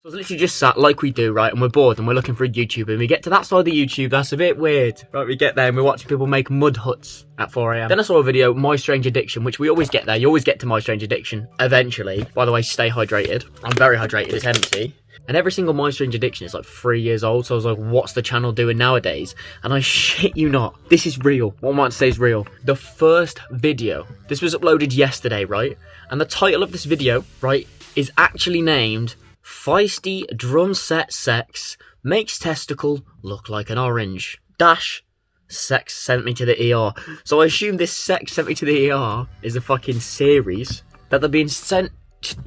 So I was literally just sat like we do, right, and we're bored and we're looking for a YouTuber and we get to that side of the YouTube that's a bit weird. Right, we get there and we're watching people make mud huts at 4 AM. Then I saw a video, My Strange Addiction, which we always get there. You always get to My Strange Addiction eventually. By the way, stay hydrated. I'm very hydrated, it's empty. And every single My Strange Addiction is like 3 years old, so I was like, what's the channel doing nowadays? And I shit you not, this is real. What I might say is real. The first video, this was uploaded yesterday, right? And the title of this video, right, is actually named Feisty Drum Set Sex Makes Testicle Look Like an Orange. Dash Sex Sent Me to the ER. So I assume this Sex Sent Me to the ER is a fucking series that they're being sent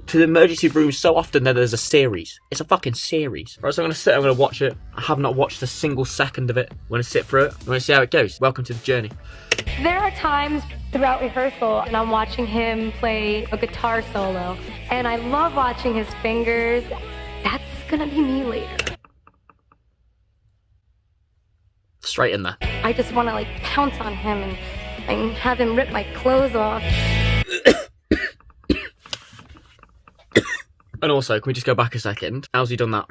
to the emergency room so often that there's a series. It's a fucking series. Right, so I'm gonna watch it. I have not watched a single second of it. I'm gonna sit through it. I'm gonna see how it goes. Welcome to the journey. There are times throughout rehearsal and I'm watching him play a guitar solo and I love watching his fingers. That's gonna be me later. Straight in there. I just wanna like pounce on him and have him rip my clothes off. And also, can we just go back a second? How's he done that?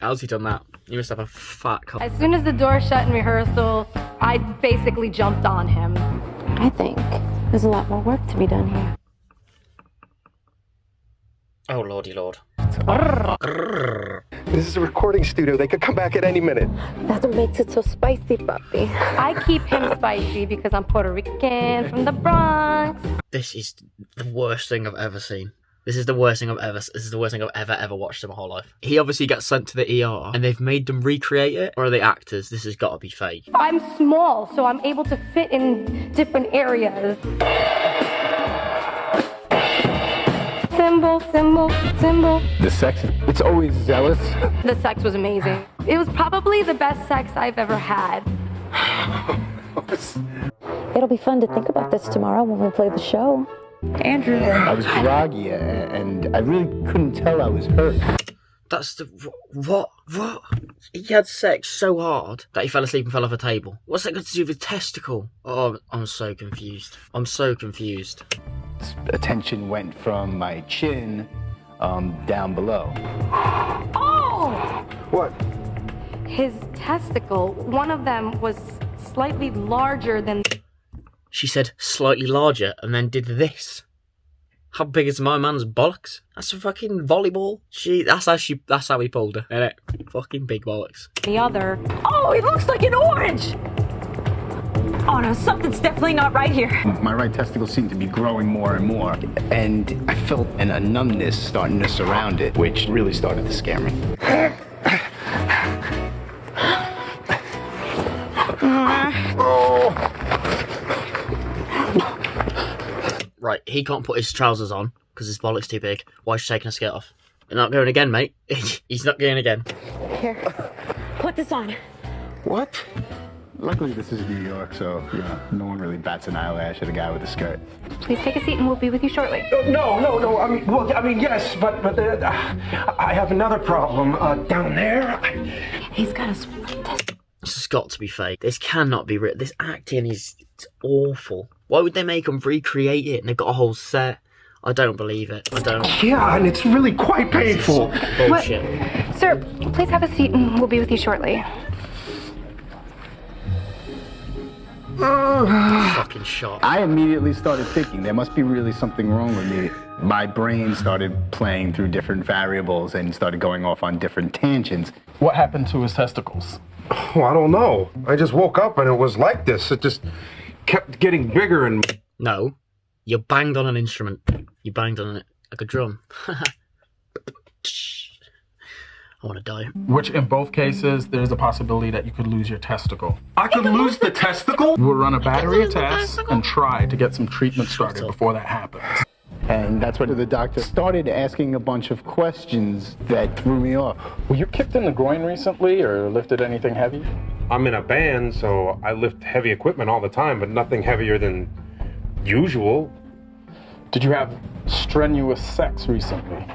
How's he done that? You must have a fat cock. As soon as the door shut in rehearsal, I basically jumped on him. I think there's a lot more work to be done here. Oh lordy lord. This is a recording studio. They could come back at any minute. That's what makes it so spicy, puppy. I keep him spicy because I'm Puerto Rican from the Bronx. This is the worst thing I've ever seen. This is the worst thing I've ever watched in my whole life. He obviously got sent to the ER and they've made them recreate it, or are they actors? This has got to be fake. I'm small, so I'm able to fit in different areas. Symbol, symbol, symbol. The sex, it's always zealous. The sex was amazing. It was probably the best sex I've ever had. It'll be fun to think about this tomorrow when we play the show. Andrew. I was groggy and I really couldn't tell I was hurt. That's the... What? He had sex so hard that he fell asleep and fell off a table. What's that got to do with testicle? Oh, I'm so confused. I'm so confused. Attention went from my chin down below. Oh! What? His testicle, one of them was slightly larger than... She said slightly larger and then did this. How big is my man's bollocks? That's a fucking volleyball. That's how he pulled her, innit? Fucking big bollocks. the other. Oh, it looks like an orange! Oh no, something's definitely not right here. My right testicle seemed to be growing more and more, and I felt a numbness starting to surround it, which really started to scare me. Right, he can't put his trousers on because his bollock's too big. Why is she taking her skirt off? You're not going again, mate. He's not going again. Here, put this on. What? Luckily, this is New York, so no one really bats an eyelash at a guy with a skirt. Please take a seat and we'll be with you shortly. No. I mean, yes, but I have another problem down there. He's got a split test. This has got to be fake. This cannot be real. This acting is awful. Why would they make them recreate it and they've got a whole set? I don't believe it. I don't. Yeah, and it's really quite painful. Bullshit. Sir, please have a seat and we'll be with you shortly. Fucking shot. I immediately started thinking there must be really something wrong with me. My brain started playing through different variables and started going off on different tangents. What happened to his testicles? Oh, I don't know. I just woke up and it was like this. It just kept getting bigger and... No. You banged on an instrument. You banged on it like a drum. I want to die. Which in both cases, there's a possibility that you could lose your testicle. I could lose the testicle? We'll run a battery of tests and try to get some treatment started before that happens. And that's when the doctor started asking a bunch of questions that threw me off. Were you kicked in the groin recently or lifted anything heavy? I'm in a band, so I lift heavy equipment all the time, but nothing heavier than usual. Did you have strenuous sex recently?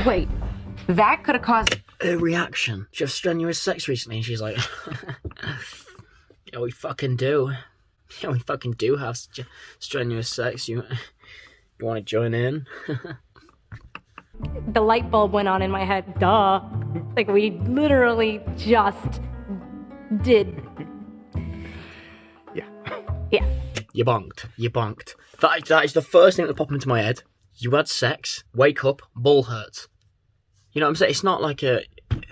Wait, that could have caused... Her reaction. She had strenuous sex recently and she's like, yeah, we fucking do. Yeah, we fucking do have strenuous sex. You want to join in? the light bulb went on in my head. Duh. Like, we literally just did. Yeah. Yeah. You bonked. You bonked. That is the first thing that popped into my head. You had sex, wake up, ball hurts. You know what I'm saying? It's not like a...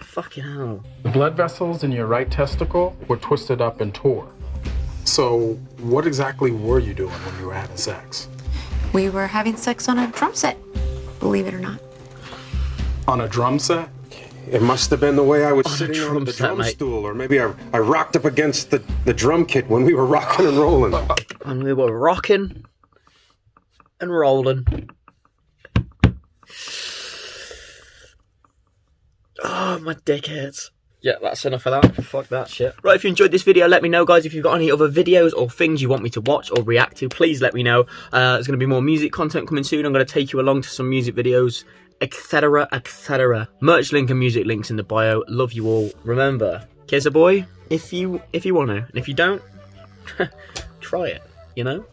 Fucking hell. The blood vessels in your right testicle were twisted up and tore. So what exactly were you doing when you were having sex? We were having sex on a drum set, believe it or not. On a drum set? It must have been the way I was On a sitting drum on the set, drum mate. stool, or maybe I rocked up against the drum kit when we were rocking and rolling. And we were rocking and rolling. Oh, my dick hurts. Yeah, that's enough of that. Fuck that shit. Right, if you enjoyed this video, let me know, guys. If you've got any other videos or things you want me to watch or react to, please let me know. There's going to be more music content coming soon. I'm going to take you along to some music videos, etc, etc. Merch link and music links in the bio. Love you all. Remember, kiss a boy if you want to. And if you don't, try it, you know?